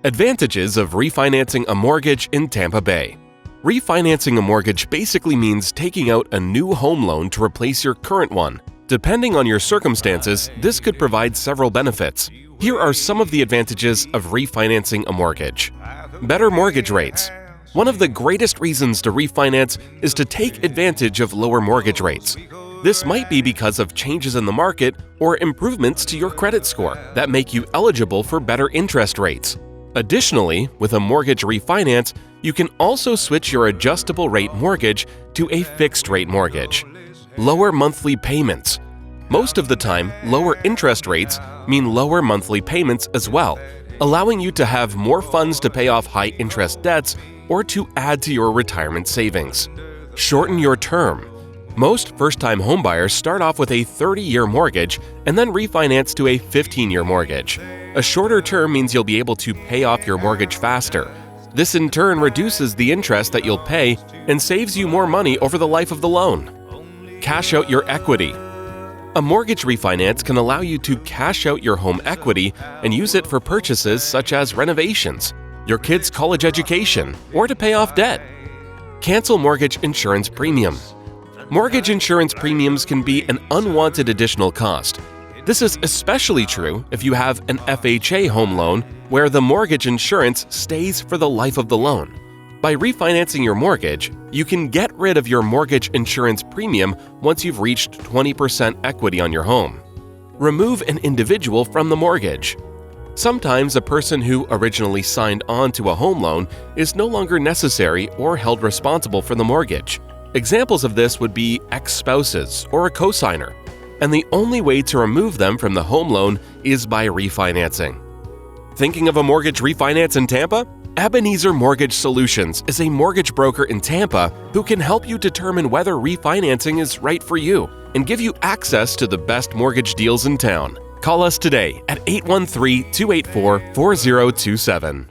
Advantages of refinancing a mortgage in Tampa Bay. Refinancing a mortgage basically means taking out a new home loan to replace your current one. Depending on your circumstances, this could provide several benefits. Here are some of the advantages of refinancing a mortgage. Better mortgage rates. One of the greatest reasons to refinance is to take advantage of lower mortgage rates. This might be because of changes in the market or improvements to your credit score that make you eligible for better interest rates. Additionally, with a mortgage refinance, you can also switch your adjustable rate mortgage to a fixed rate mortgage. Lower monthly payments. Most of the time, lower interest rates mean lower monthly payments as well, allowing you to have more funds to pay off high interest debts or to add to your retirement savings. Shorten your term. Most first-time homebuyers start off with a 30-year mortgage and then refinance to a 15-year mortgage. A shorter term means you'll be able to pay off your mortgage faster. This in turn reduces the interest that you'll pay and saves you more money over the life of the loan. Cash out your equity. A mortgage refinance can allow you to cash out your home equity and use it for purchases such as renovations, your kids' college education, or to pay off debt. Cancel mortgage insurance premium. Mortgage insurance premiums can be an unwanted additional cost. This is especially true if you have an FHA home loan where the mortgage insurance stays for the life of the loan. By refinancing your mortgage, you can get rid of your mortgage insurance premium once you've reached 20% equity on your home. Remove an individual from the mortgage. Sometimes a person who originally signed on to a home loan is no longer necessary or held responsible for the mortgage. Examples of this would be ex-spouses or a cosigner, and the only way to remove them from the home loan is by refinancing. Thinking of a mortgage refinance in Tampa? Ebenezer Mortgage Solutions is a mortgage broker in Tampa who can help you determine whether refinancing is right for you and give you access to the best mortgage deals in town. Call us today at 813-284-4027.